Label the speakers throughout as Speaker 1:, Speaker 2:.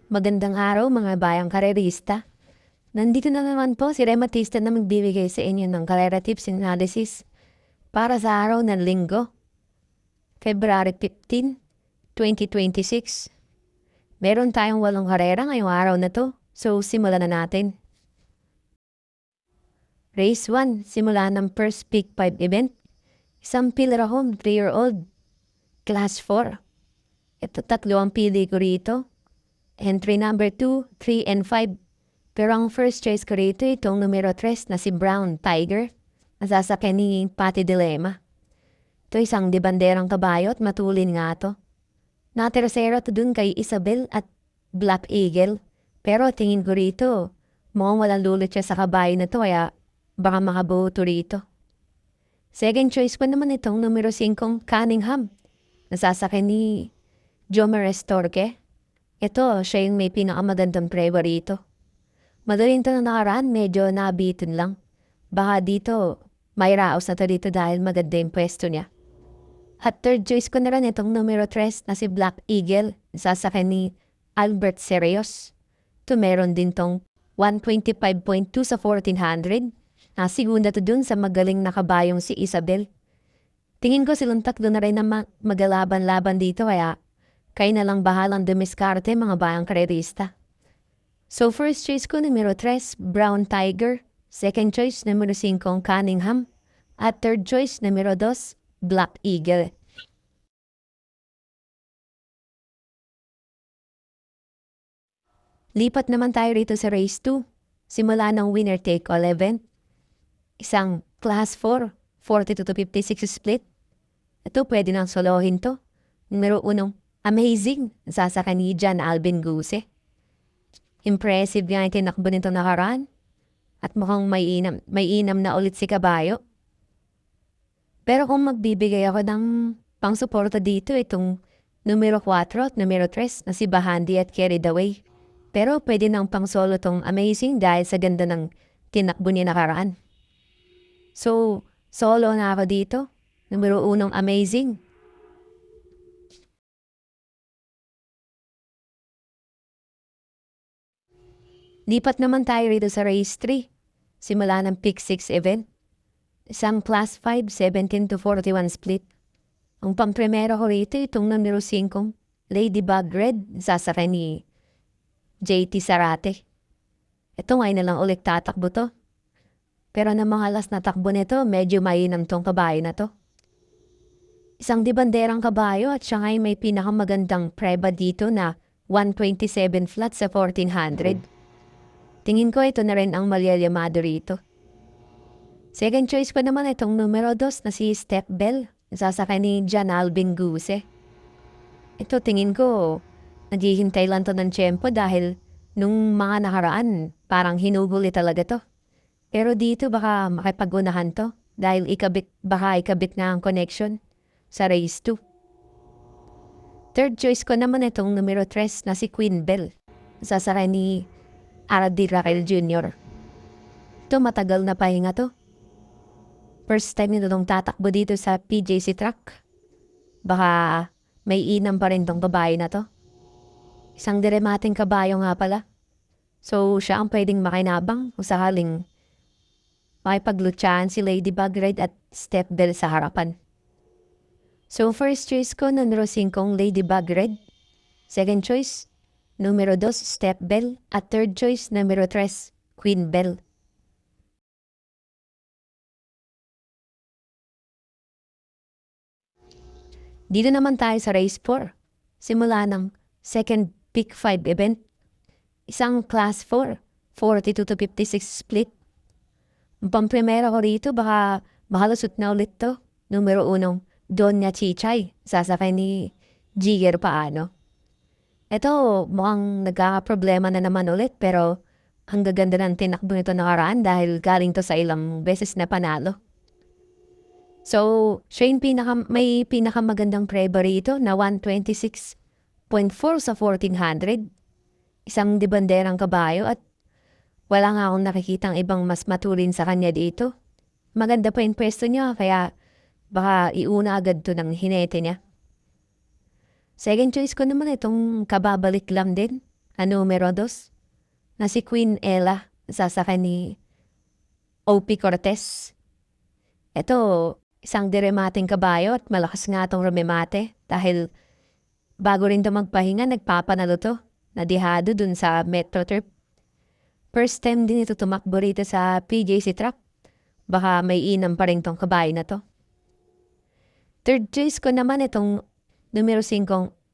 Speaker 1: Magandang araw mga bayang karerista. Nandito na naman po si Rematista na magbibigay sa inyo ng karera tips and analysis para sa araw ng Linggo, February 15, 2026. Meron tayong 8 karera ngayong araw na to, so simulan na natin. Race 1, simula ng first pick 5 event. Isang pillar home, 3-year-old, class 4. Ito, 3 ang pili ko rito. Entry number 2, 3, and 5. Pero ang first choice ko rito itong numero 3 na si Brown Tiger. Nasasakyan ni Pati Dilema. Ito isang debanderang kabayo at matulin nga to. Na-tercero to dun kay Isabel at Black Eagle. Pero tingin ko rito, mukhang walang lulit siya sa kabayo na to kaya baka makabuto rito. Second choice ko naman itong numero 5 Cunningham. Nasasakyan ni Jomeres Torque. Ito, siya yung may pinakamagandang preba rito. Madaling to na nakaraan, medyo nabitin lang. Baka dito, may raos na to dito dahil maganda yung pwesto niya. At third choice ko na rin itong numero 3 na si Black Eagle. Sasakyan ni Albert Serios. Ito meron din tong 125.2 sa 1400. Segunda to dun sa magaling na kabayong si Isabel. Tingin ko silang tatlo na rin na magalaban-laban dito kaya kayo na lang bahalang dumiskarte mga bayang karerista. So first choice ko numero 3, Brown Tiger. Second choice numero 5, Cunningham. At third choice numero 2, Black Eagle. Lipat naman tayo rito sa race 2. Simula ng winner take all event. Isang class 4, 42 to 56 split. Ito pwede nang solohin to. Numero 1, Amazing, sasakyan ni John Alvin Guse. Impressive nga yung tinakbo nito nakaraan. At mukhang may inam na ulit si kabayo. Pero kung magbibigay ako ng pangsuporta dito, itong numero 4 at numero 3 na si Bahandi at Carried Away. Pero pwede nang pang solo tong Amazing dahil sa ganda ng tinakbo niya nakaraan. So, solo na ako dito. Numero 1, Amazing. Lipat naman tayo rito sa race 3. Simula ng pick 6 event. Isang class 5, 17 to 41 split. Ang pampremero ko rito itong numero 5, Ladybug Red, sasakyan ni JT Sarate. Ito ngayon na lang ulit tatakbo to. Pero na mga last na takbo nito, medyo mainam tong kabayo na to. Isang dibanderang kabayo at siya ngayon may pinakamagandang preba dito na 127 flat sa 1400. Tingin ko ito na rin ang malyalyamado rito. Second choice ko naman itong numero 2 na si Step Bell. Sasakyan ni John Alvin Guse. Ito tingin ko, naghihintay lang to ng tiyempo dahil nung mga nakaraan, parang hinubuli talaga to. Pero dito baka makipagunahan to dahil baka ikabit na ang connection sa race 2. Third choice ko naman itong numero 3 na si Queen Bell. Sasakyan ni R.D. Raquel Jr. Ito matagal na pahinga to. First time nito tong tatakbo dito sa PJC track. Baka may inam pa rin tong babae na to. Isang diremating kabayo nga pala. So siya ang pwedeng makinabang kung sakaling makipaglutsahan si Ladybug Red at Step Bell sa harapan. So first choice ko numero 5 Ladybug Red. Second choice numero 2, Step Bell. At third choice, numero 3, Queen Bell. Dito naman tayo sa race 4. Simula ng second pick 5 event. Isang class 4, 42 to 56 split. Ang pamprimera ko rito, baka lusot na ulit to. Numero 1, Donya Chichay. Sasakay ni Jigger Paano. Ito, mukhang nagkakaproblema na naman ulit pero ang gaganda ng tinakbo nito nakaraan dahil galing to sa ilang beses na panalo. So, siya yung may pinakamagandang preba rito na 126.4 sa 1400. Isang debanderang kabayo at wala nga akong nakikitang ibang mas matulin sa kanya dito. Maganda pa yung pwesto niya kaya baka iuna agad to ng hinete niya. Second choice ko naman itong kababalik lang din na numero 2 na si Queen Ella sasakay ni OP Cortez. Ito, isang diremating kabayo at malakas nga itong rumemate dahil bago rin ito magpahinga, nagpapanalo to na dihado dun sa Metro Turf. First time din ito tumakbo rito sa PJC Track. Baka may inam pa rin tong kabayo na to. Third choice ko naman itong numero 5,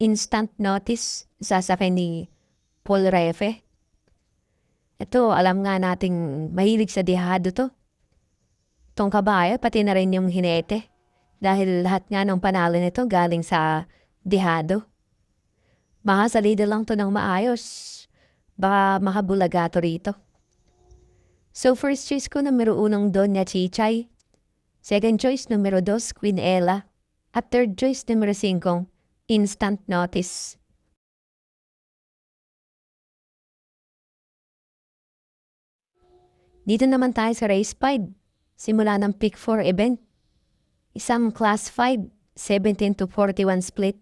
Speaker 1: Instant Notice, sasakay ni Paul Refe. Ito, alam nga nating mahilig sa dihado to. Tong kabayo, pati na rin yung hinete. Dahil lahat nga ng panalo nito galing sa dihado. Baka salida lang to ng maayos. Baka makabulaga to rito. So first choice ko numero 1, Doña Chichay. Second choice numero 2, Queen Ella. At third choice numero 5, Instant Notice. Dito naman tayo sa race 5. Simula ng Pick 4 event. Isang Class 5, 17 to 41 split.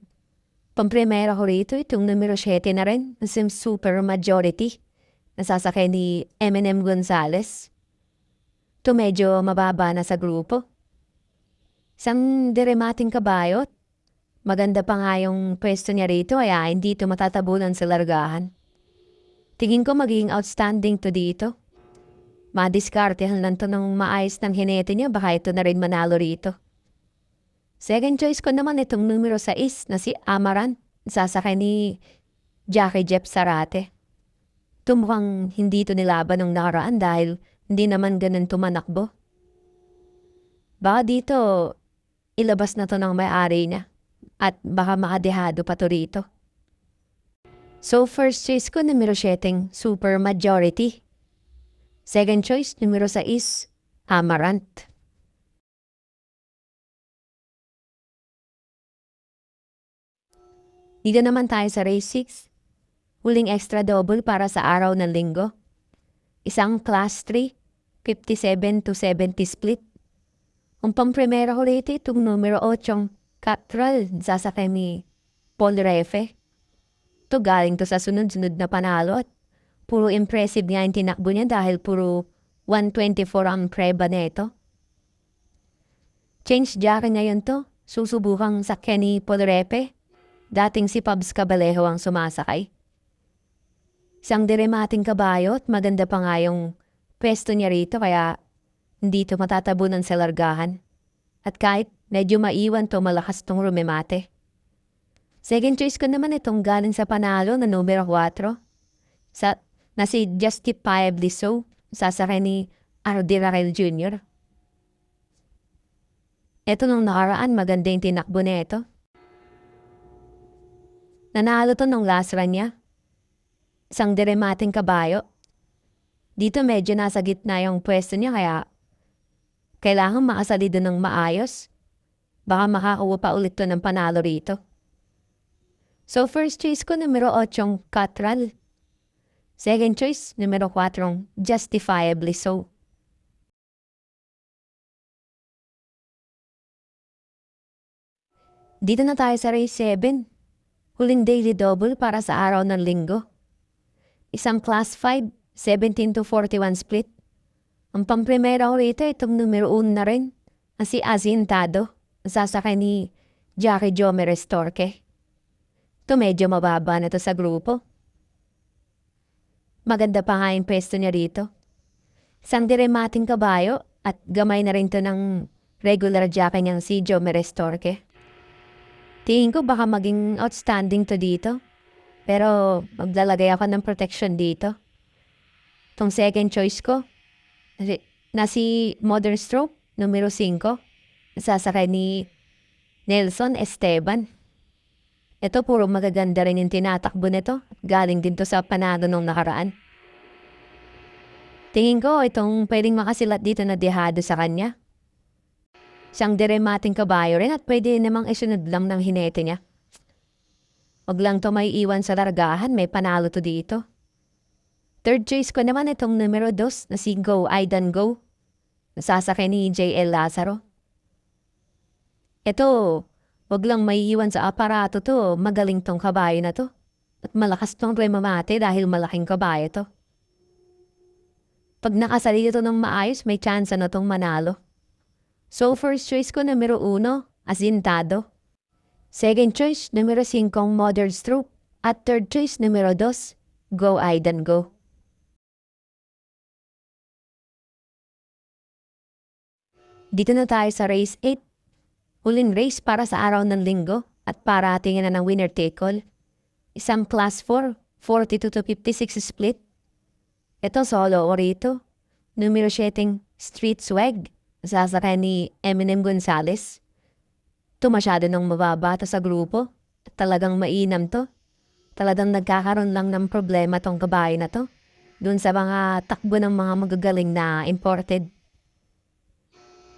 Speaker 1: Pampremera ko rito itong numero 7 na rin, Sim Super Majority. Nasasakay ni Eminem Gonzalez. Ito medyo mababa na sa grupo. Isang diremating kabayo. Maganda pa nga yung pwesto niya rito kaya hindi ito matatabunan sa largahan. Tingin ko magiging outstanding to dito. Madiskartehan lang to ng maayos ng hinete niya, baka ito na rin manalo rito. Second choice ko naman itong numero 6 na si Amaran, sasakay ni Jackie Jeff Sarate. Mukhang hindi ito nilaban ng nakaraan dahil hindi naman ganun tumanakbo. Baka dito, ilabas na to ng may-ari niya at baka makadehado pa to rito. So first choice ko numero 7, Super Majority. Second choice, numero 6, Amarant. Dito naman tayo sa race 6. Huling extra double para sa araw ng linggo. Isang class 3, 57 to 70 split. Ang pampremera ko rito itong numero 8, Catral, sasakay ni Paul Refe. Ito galing to sa sunod-sunod na panalo at puro impressive nga yung tinakbo niya dahil puro 124 ang preba neto. Change jockey ngayon to. Susubukang sakyan ni Paul Refe. Dating si Pabs Cabalejo ang sumasakay. Isang diremating kabayo at maganda pa nga yung pwesto niya rito kaya hindi to matatabunan sa largahan. At kahit medyo maiwan to, malakas tong rumemate. Second choice ko naman itong galing sa panalo na numero 4. Na si Justifiably So, sasakay ni Ardi Raquel Jr. Ito nung nakaraan, maganda yung tinakbo nito. Nanalo to nung last run niya. Isang diremating kabayo. Dito medyo nasa gitna yung pwesto niya kaya kailangan makasali doon ng maayos. Baka makakuha pa ulit to ng panalo rito. So first choice ko numero 8, Catral. Second choice, numero 4, Justifiably So. Dito na tayo sa race 7. Huling daily double para sa araw ng linggo. Isang class 5, 17 to 41 split. Ang pampremera ko rito itong numero 1 na rin, na si Azintado, sasakay ni Jackie Jome Restorque. Ito medyo mababa na to sa grupo. Maganda pa nga yung pwesto niya rito. Isang diremating kabayo at gamay na rin to ng regular jockey niyang si Jome Restorque. Tingin ko baka maging outstanding to dito. Pero maglalagay ako ng protection dito. Itong second choice ko, na si Modern Stroke, numero 5, sasakay ni Nelson Esteban. Ito puro magaganda rin yung tinatakbo nito. Galing din to sa panalo nung nakaraan. Tingin ko itong pwedeng makasilat dito na dehado sa kanya. Siyang diremating kabayo rin at pwede namang isunod lang ng hinete niya. Huwag lang to may iwan sa largahan, may panalo to dito. Third choice ko naman itong numero 2 na si Go Aidan Go. Nasasakay ni J.L. Lazaro. Ito, wag lang may iwan sa aparato to, magaling tong kabayo na to. At malakas tong remamate dahil malaking kabayo to. Pag nakasali ito ng maayos, may chance na tong manalo. So first choice ko numero 1, Asintado. Second choice, numero 5, Modern Stroke. At third choice, numero 2, Go Aidan Go. Dito na tayo sa race 8. Huling race para sa araw ng linggo at para tingin na ng winner take all. Isang class 4, 42-56 split. Ito solo o rito. Numero 7, Street Swag. Sasakay ni Eminem Gonzalez. Ito masyado nang mababa sa grupo. Talagang mainam to. Talagang nagkakaroon lang ng problema tong kabayo na to. Doon sa mga takbo ng mga magagaling na imported.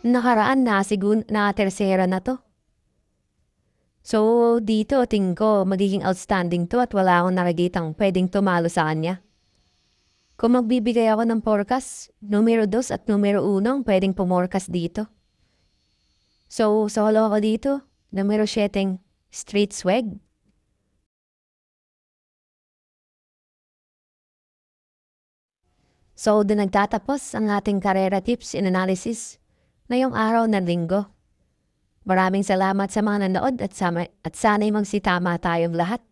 Speaker 1: Nakaraan na tersera na to. So, dito tingin ko magiging outstanding to at wala akong nakikitang pwedeng tumalo sa kanya. Kung magbibigay ako ng forecast, numero 2 at numero 1 pwedeng pumorcast dito. So, solo ako dito, numero 7, Street Swag. So, doon nagtatapos ang ating karera tips and analysis ngayong araw ng linggo. Maraming salamat sa mga nanood at sana'y magsitama tayong lahat.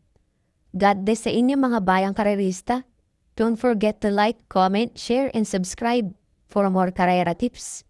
Speaker 1: God bless sa inyo mga bayang karerista. Don't forget to like, comment, share, and subscribe for more karera tips.